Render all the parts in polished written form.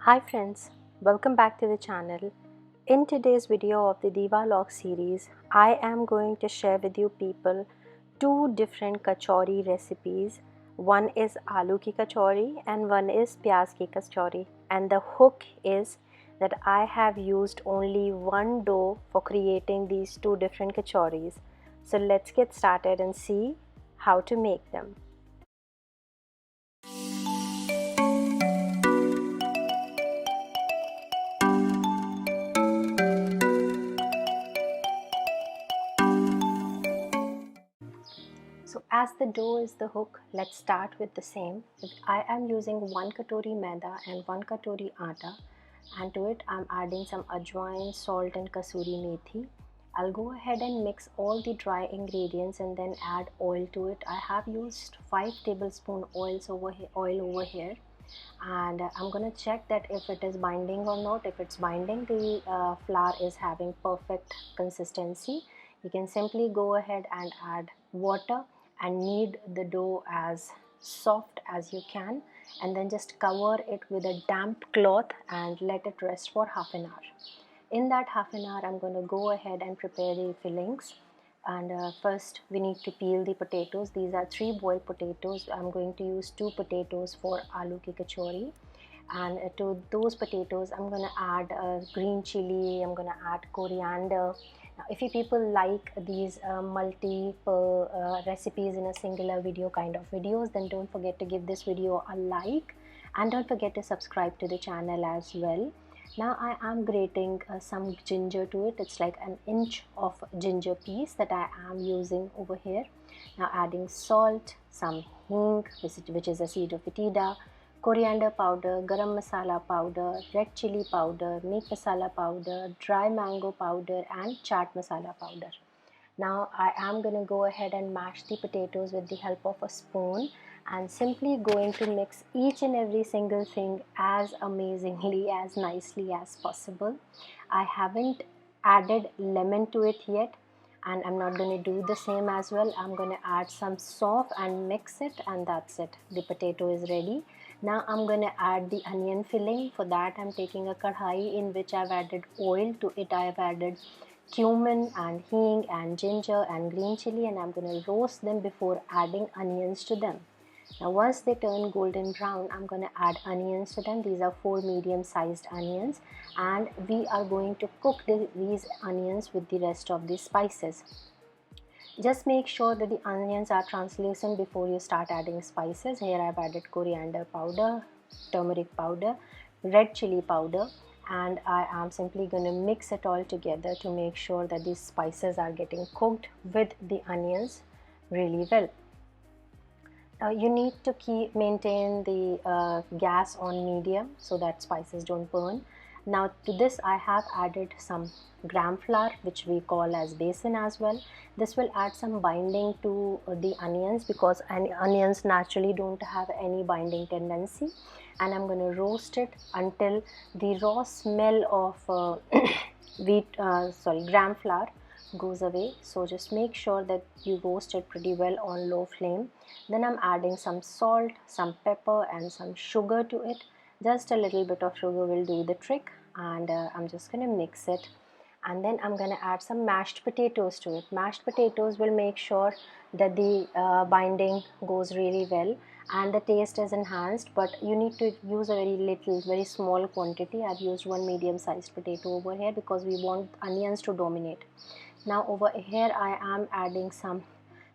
Hi friends, welcome back to the channel. In today's video of the Diwalog series, I am going to share with you people two different kachori recipes. One is Aloo ki kachori and one is Pyaaz ki kachori. And the hook is that I have used only one dough for creating these two different kachoris. So let's get started and see how to make them. So as the dough is the hook, let's start with the same. I am using 1 katori maida and 1 katori atta, and to it I'm adding some ajwain, salt and kasuri methi. I'll go ahead and mix all the dry ingredients and then add oil to it. I have used 5 tablespoon oil over here, and I'm gonna check that if it is binding or not. If it's binding, the flour is having perfect consistency. You can simply go ahead and add water and knead the dough as soft as you can, and then just cover it with a damp cloth and let it rest for half an hour. In that half an hour, I'm going to go ahead and prepare the fillings. And first we need to peel the potatoes. These are 3 boiled potatoes. I'm going to use 2 potatoes for aloo ki kachori, and to those potatoes I'm going to add green chili, I'm going to add coriander. Now if you people like these multiple recipes in a singular video kind of videos, then don't forget to give this video a like and don't forget to subscribe to the channel as well. Now I am grating some ginger to it. It's like an inch of ginger piece that I am using over here. Now adding salt, some hing, which is a seed of vitida, coriander powder, garam masala powder, red chili powder, meat masala powder, dry mango powder and chaat masala powder. Now I am going to go ahead and mash the potatoes with the help of a spoon, and simply going to mix each and every single thing as amazingly, as nicely as possible. I haven't added lemon to it yet, and I'm not going to do the same as well. I'm going to add some sauce and mix it, and that's it. The potato is ready. Now I'm going to add the onion filling. For that I'm taking a kadhai in which I've added oil. To it I've added cumin and hing and ginger and green chili, and I'm going to roast them before adding onions to them. Now once they turn golden brown, I'm going to add onions to them. These are 4 medium sized onions, and we are going to cook these onions with the rest of the spices. Just make sure that the onions are translucent before you start adding spices. Here I've added coriander powder, turmeric powder, red chili powder, and I am simply going to mix it all together to make sure that these spices are getting cooked with the onions really well. You need to maintain the gas on medium so that spices don't burn. Now to this I have added some gram flour, which we call as besan as well. This will add some binding to the onions, because onions naturally don't have any binding tendency, and I'm going to roast it until the raw smell of gram flour goes away. So just make sure that you roast it pretty well on low flame. Then I'm adding some salt, some pepper and some sugar to it. Just a little bit of sugar will do the trick, and I'm just going to mix it. And then I'm going to add some mashed potatoes to it. Mashed potatoes will make sure that the binding goes really well and the taste is enhanced, but you need to use a very small quantity. I've used 1 medium sized potato over here because we want onions to dominate. Now over here I am adding some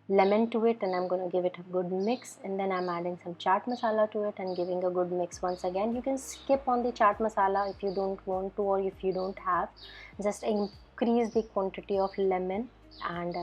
lemon to it, and I'm going to give it a good mix, and then I'm adding some chaat masala to it and giving a good mix once again. You can skip on the chaat masala if you don't want to, or if you don't have. Just increase the quantity of lemon, and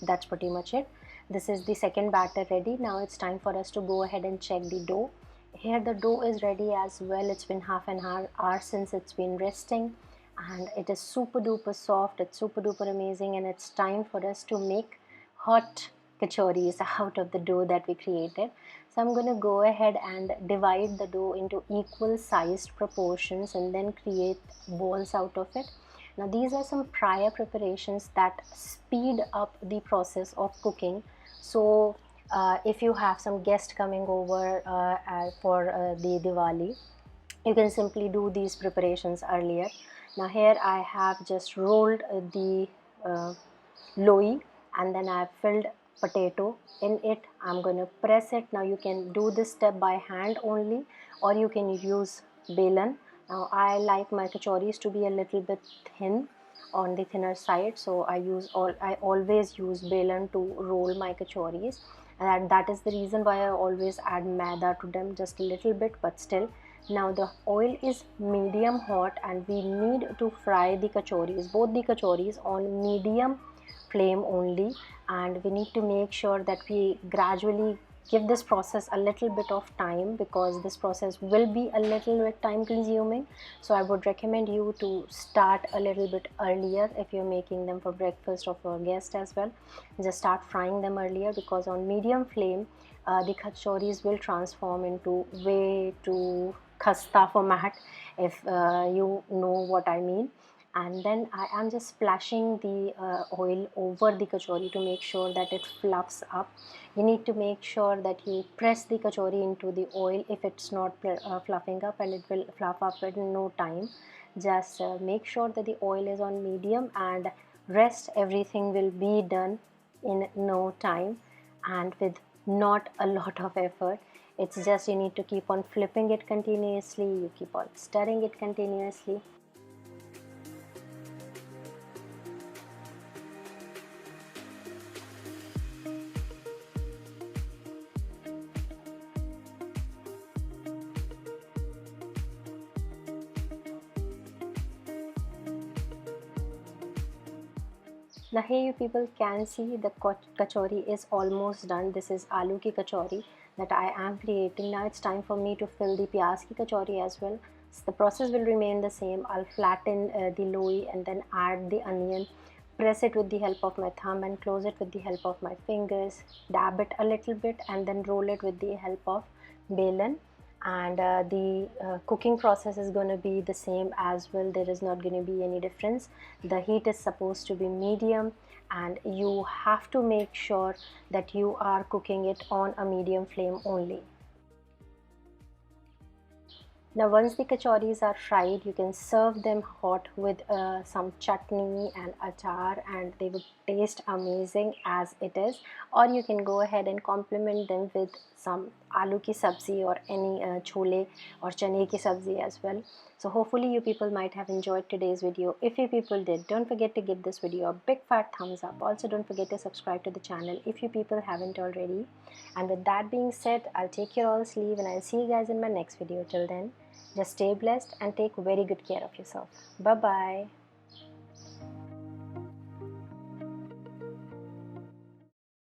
that's pretty much it. This is the second batter ready. Now it's time for us to go ahead and check the dough. Here the dough is ready as well. It's been half an hour since it's been resting, and it is super duper soft. It's super duper amazing, and it's time for us to make hot kachoris out of the dough that we created. So I'm going to go ahead and divide the dough into equal sized proportions and then create balls out of it. Now these are some prior preparations that speed up the process of cooking. So if you have some guest coming over for the Diwali, you can simply do these preparations earlier. Now here I have just rolled the loei, and then I have filled potato in it. I'm going to press it. Now you can do this step by hand only, or you can use belan. Now I like my kachoris to be a little bit thin, on the thinner side, so I always use belan to roll my kachoris, and that is the reason why I always add maida to them, just a little bit, but still. Now the oil is medium hot, and we need to fry the kachoris, both the kachoris, on medium flame only. And we need to make sure that we gradually give this process a little bit of time, because this process will be a little bit time consuming. So I would recommend you to start a little bit earlier. If you're making them for breakfast or for a guest as well, just start frying them earlier, because on medium flame the kachoris will transform into way too khasta format, if you know what I mean. And then I am just splashing the oil over the kachori to make sure that it fluffs up. You need to make sure that you press the kachori into the oil if it's not fluffing up, and it will fluff up in no time. Just make sure that the oil is on medium, and rest everything will be done in no time and with not a lot of effort. It's just you need to keep on flipping it continuously, you keep on stirring it continuously. Now here you people can see the kachori is almost done. This is aloo ki kachori that I am creating. Now it's time for me to fill the pyaaz ki kachori as well. So the process will remain the same. I'll flatten the loei and then add the onion, press it with the help of my thumb and close it with the help of my fingers, dab it a little bit and then roll it with the help of belan. And the cooking process is going to be the same as well. There is not going to be any difference. The heat is supposed to be medium, and you have to make sure that you are cooking it on a medium flame only. Now once the kachoris are fried, you can serve them hot with some chutney and achar, and they would taste amazing as it is. Or you can go ahead and complement them with some aloo ki sabzi or any chole or chane ki sabzi as well. So hopefully you people might have enjoyed today's video. If you people did, don't forget to give this video a big fat thumbs up. Also don't forget to subscribe to the channel if you people haven't already. And with that being said, I'll take your all's leave, and I'll see you guys in my next video. Till then, just stay blessed and take very good care of yourself. Bye bye.